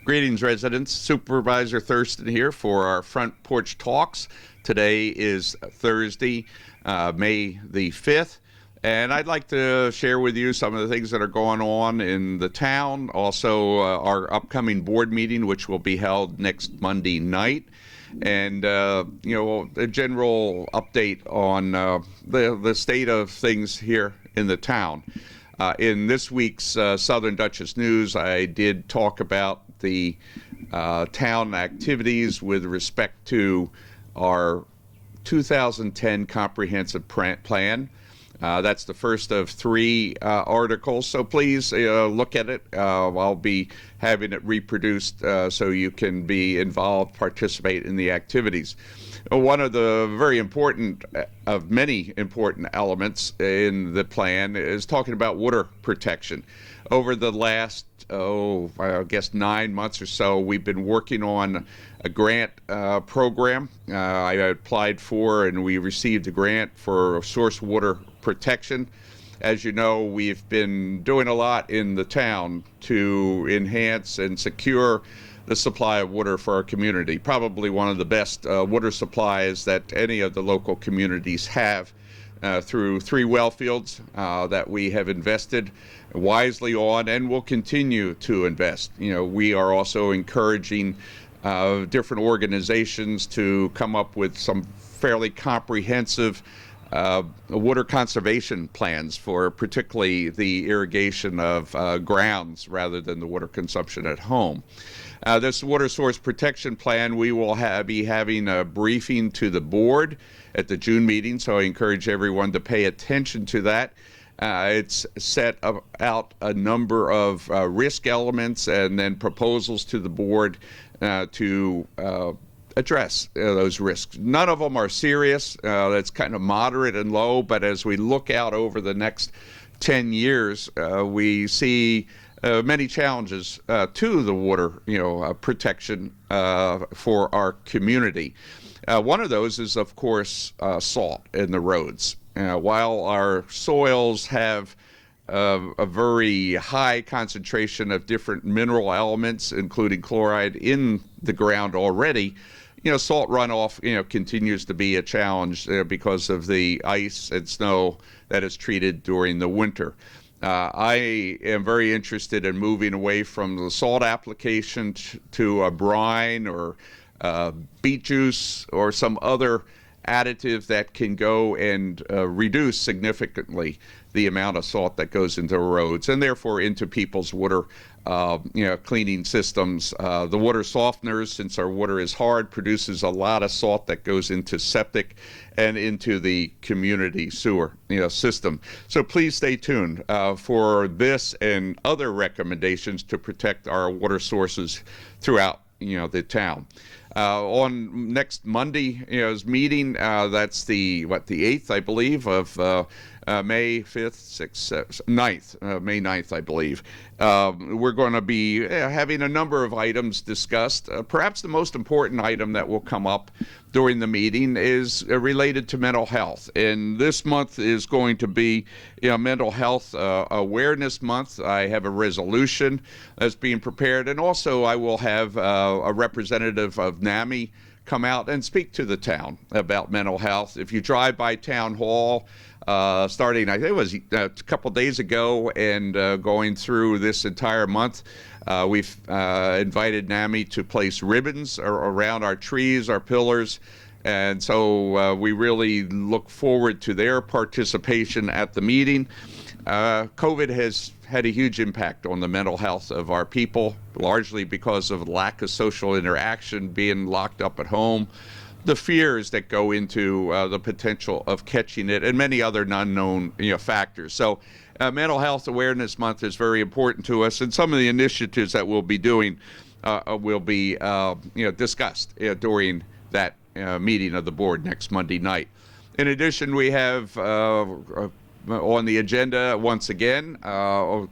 Greetings, residents. Supervisor Thurston here for our Front Porch Talks. Today is Thursday, May the 5th, and I'd like to share with you some of the things that are going on in the town, also our upcoming board meeting, which will be held next Monday night, and a general update on the state of things here in the town. In this week's Southern Dutchess News, I did talk about the town activities with respect to our 2010 comprehensive plan. That's the first of three articles, so please look at it. I'll be having it reproduced so you can be involved, participate in the activities. One of the very important, of many important elements in the plan is talking about water protection. Over the last, I guess 9 months or so, we've been working on a grant program. I applied for and we received a grant for source water protection. As you know, we've been doing a lot in the town to enhance and secure the supply of water for our community. Probably one of the best water supplies that any of the local communities have through 3 well fields that we have invested wisely on and will continue to invest. We are also encouraging different organizations to come up with some fairly comprehensive water conservation plans for particularly the irrigation of grounds rather than the water consumption at home. This water source protection plan, we will be having a briefing to the board at the June meeting, so I encourage everyone to pay attention to that. It's set out a number of risk elements and then proposals to the board to address those risks. None of them are serious. That's kind of moderate and low, but as we look out over the next 10 years, we see many challenges to the water protection for our community. One of those is, of course, salt in the roads. While our soils have a very high concentration of different mineral elements, including chloride, in the ground already, salt runoff, continues to be a challenge because of the ice and snow that is treated during the winter. I am very interested in moving away from the salt application to a brine or beet juice or some other additive that can go and reduce significantly the amount of salt that goes into roads and therefore into people's water cleaning systems. The water softeners, since our water is hard, produces a lot of salt that goes into septic and into the community sewer system. So please stay tuned for this and other recommendations to protect our water sources throughout the town. On next Monday's meeting, that's the 8th, I believe, of May 5th, 6th, 9th, May 9th, I believe. We're going to be having a number of items discussed. Perhaps the most important item that will come up during the meeting is related to mental health. And this month is going to be Mental Health Awareness Month. I have a resolution that's being prepared. And also I will have a representative of NAMI come out and speak to the town about mental health. If you drive by Town Hall, starting, I think it was a couple days ago, and going through this entire month, we've invited NAMI to place ribbons around our trees, our pillars, and so we really look forward to their participation at the meeting. COVID has had a huge impact on the mental health of our people, largely because of lack of social interaction, being locked up at home, the fears that go into the potential of catching it, and many other unknown factors. So Mental Health Awareness Month is very important to us, and some of the initiatives that we'll be doing will be discussed during that meeting of the board next Monday night. In addition, we have on the agenda once again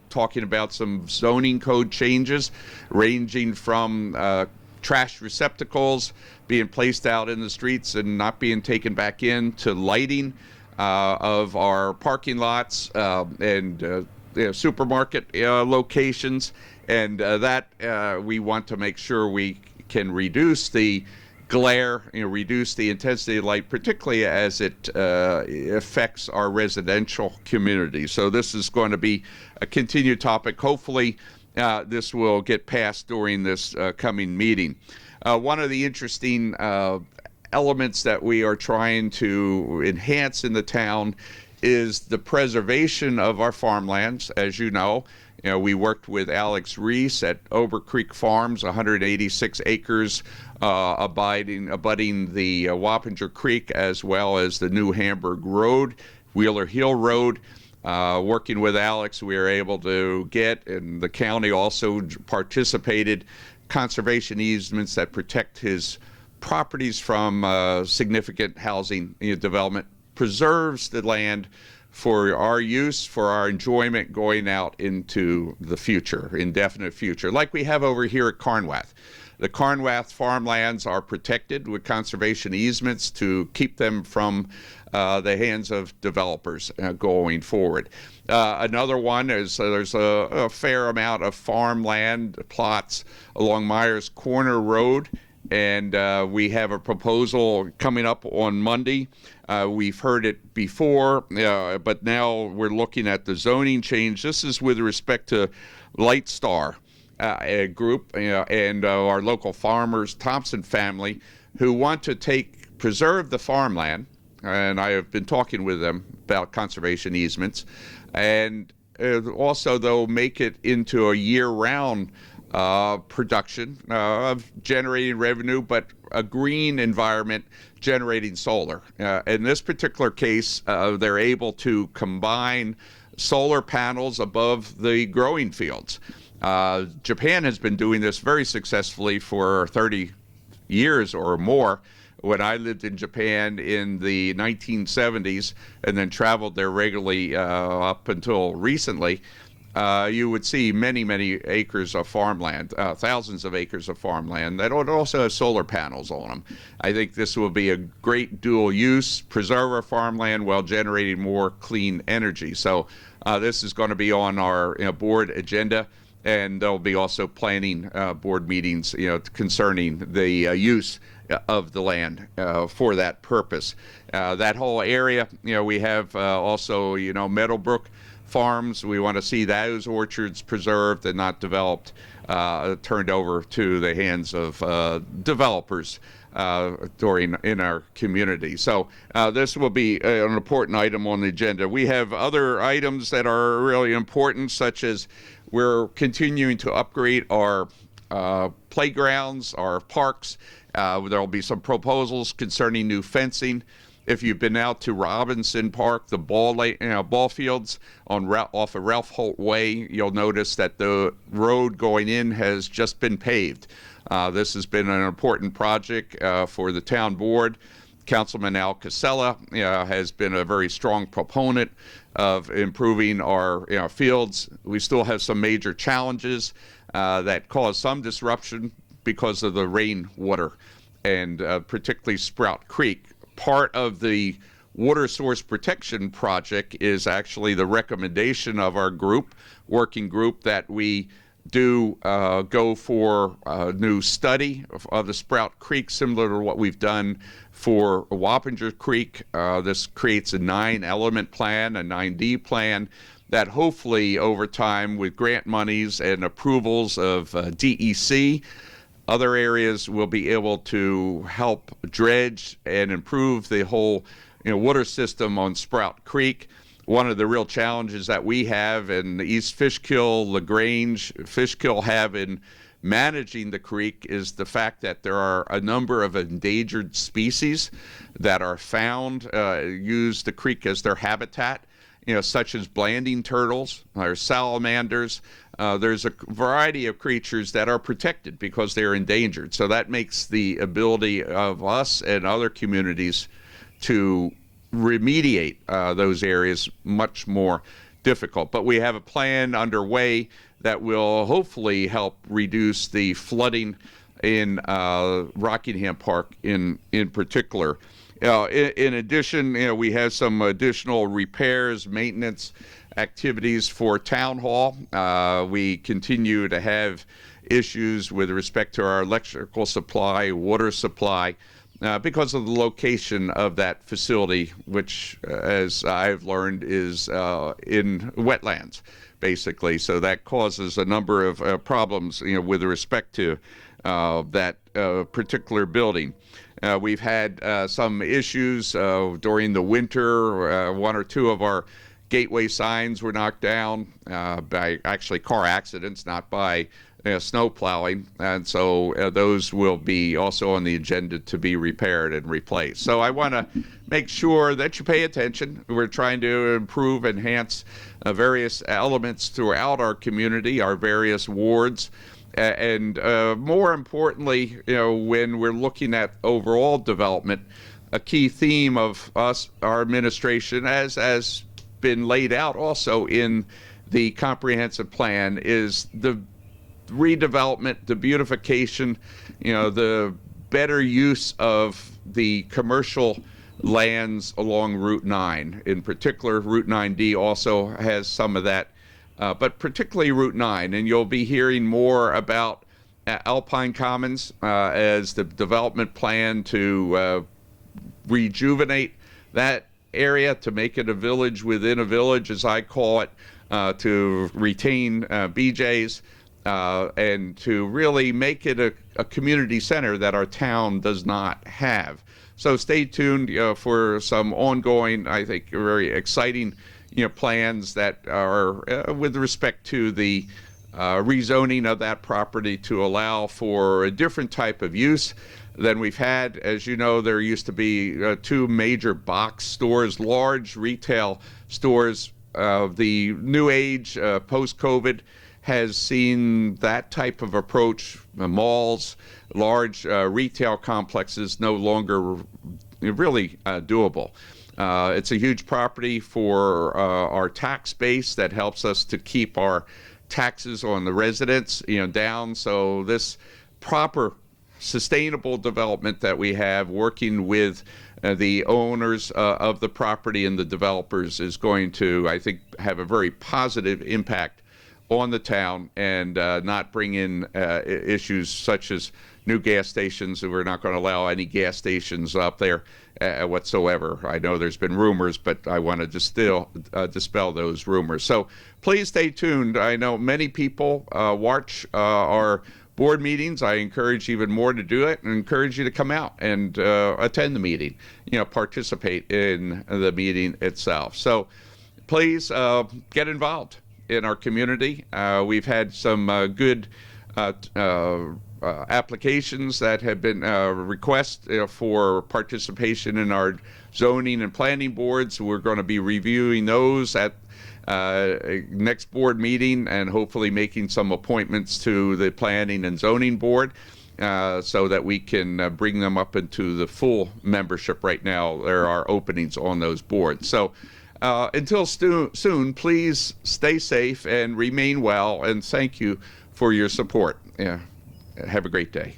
talking about some zoning code changes ranging from trash receptacles being placed out in the streets and not being taken back in, to lighting of our parking lots and supermarket locations, and that we want to make sure we can reduce the glare, reduce the intensity of light, particularly as it affects our residential community. So this is going to be a continued topic. Hopefully, this will get passed during this coming meeting. One of the interesting elements that we are trying to enhance in the town is the preservation of our farmlands. As you know, we worked with Alex Reese at Ober Creek Farms, 186 acres abutting the Wappinger Creek, as well as the new Hamburg Road, Wheeler Hill Road. Working with Alex, we were able to get, and the county also participated, conservation easements that protect his properties from significant housing development, preserves the land for our use, for our enjoyment going out into the future, indefinite future, like we have over here at Carnwath. The Carnwath farmlands are protected with conservation easements to keep them from the hands of developers going forward. Another one is there's a fair amount of farmland plots along Myers Corner Road, and we have a proposal coming up on Monday. We've heard it before, but now we're looking at the zoning change. This is with respect to Light Star, a group, and our local farmers, Thompson family, who want to preserve the farmland, and I have been talking with them about conservation easements, and also, though, make it into a year-round production of generating revenue, but a green environment generating solar. In this particular case, they're able to combine solar panels above the growing fields. Japan has been doing this very successfully for 30 years or more. When I lived in Japan in the 1970s and then traveled there regularly up until recently, you would see many, many acres of farmland, thousands of acres of farmland that would also have solar panels on them. I think this will be a great dual use, preserve our farmland while generating more clean energy. So this is going to be on our board agenda, and there'll be also planning board meetings concerning the use of the land for that purpose. That whole area, we have also, Meadowbrook Farms. We want to see those orchards preserved and not developed, turned over to the hands of developers in our community. So this will be an important item on the agenda. We have other items that are really important, such as we're continuing to upgrade our playgrounds, our parks. There will be some proposals concerning new fencing. If you've been out to Robinson Park, the ball fields off of Ralph Holt Way, you'll notice that the road going in has just been paved. This has been an important project for the town board. Councilman Al Casella has been a very strong proponent of improving our fields. We still have some major challenges that cause some disruption because of the rainwater, and particularly Sprout Creek. Part of the water source protection project is actually the recommendation of our working group, that we do go for a new study of the Sprout Creek, similar to what we've done for Wappinger Creek. This creates a 9-element plan, a 9D plan, that hopefully over time, with grant monies and approvals of DEC, other areas will be able to help dredge and improve the whole water system on Sprout Creek. One of the real challenges that we have, and East Fishkill, LaGrange, Fishkill have in managing the creek, is the fact that there are a number of endangered species that are found, use the creek as their habitat, such as blanding turtles or salamanders. There's a variety of creatures that are protected because they're endangered. So that makes the ability of us and other communities to remediate those areas much more difficult. But we have a plan underway that will hopefully help reduce the flooding in Rockingham Park in particular. In addition, we have some additional repairs, maintenance, activities for Town Hall. We continue to have issues with respect to our electrical supply, water supply, because of the location of that facility, which, as I've learned, is in wetlands, basically. So that causes a number of problems, with respect to that particular building. We've had some issues during the winter. One or two of our gateway signs were knocked down by actually car accidents, not by snow plowing, and so those will be also on the agenda to be repaired and replaced. So I want to make sure that you pay attention. We're trying to improve, enhance various elements throughout our community, our various wards, and more importantly, when we're looking at overall development, a key theme of our administration, as been laid out also in the comprehensive plan, is the redevelopment, the beautification, the better use of the commercial lands along Route 9. In particular, Route 9D also has some of that, but particularly Route 9. And you'll be hearing more about Alpine Commons as the development plan to rejuvenate that area, to make it a village within a village, as I call it, to retain BJ's, and to really make it a community center that our town does not have. So stay tuned for some ongoing, I think, very exciting plans that are with respect to the rezoning of that property to allow for a different type of use than we've had. As you know, there used to be two major box stores, large retail stores. The new age, post-COVID, has seen that type of approach. Malls, large retail complexes, no longer really doable. It's a huge property for our tax base that helps us to keep our taxes on the residents down. So this proper sustainable development that we have, working with the owners of the property and the developers, is going to, I think, have a very positive impact on the town, and not bring in issues such as new gas stations. We're not going to allow any gas stations up there whatsoever. I know there's been rumors, but I want to dispel those rumors. So please stay tuned. I know many people watch our board meetings. I encourage even more to do it, and encourage you to come out and attend the meeting, participate in the meeting itself. So please get involved in our community. We've had some good applications that have been requests for participation in our zoning and planning boards. We're going to be reviewing those at next board meeting, and hopefully making some appointments to the planning and zoning board so that we can bring them up into the full membership. Right now there are openings on those boards. So until soon, please stay safe and remain well, and thank you for your support. Have a great day.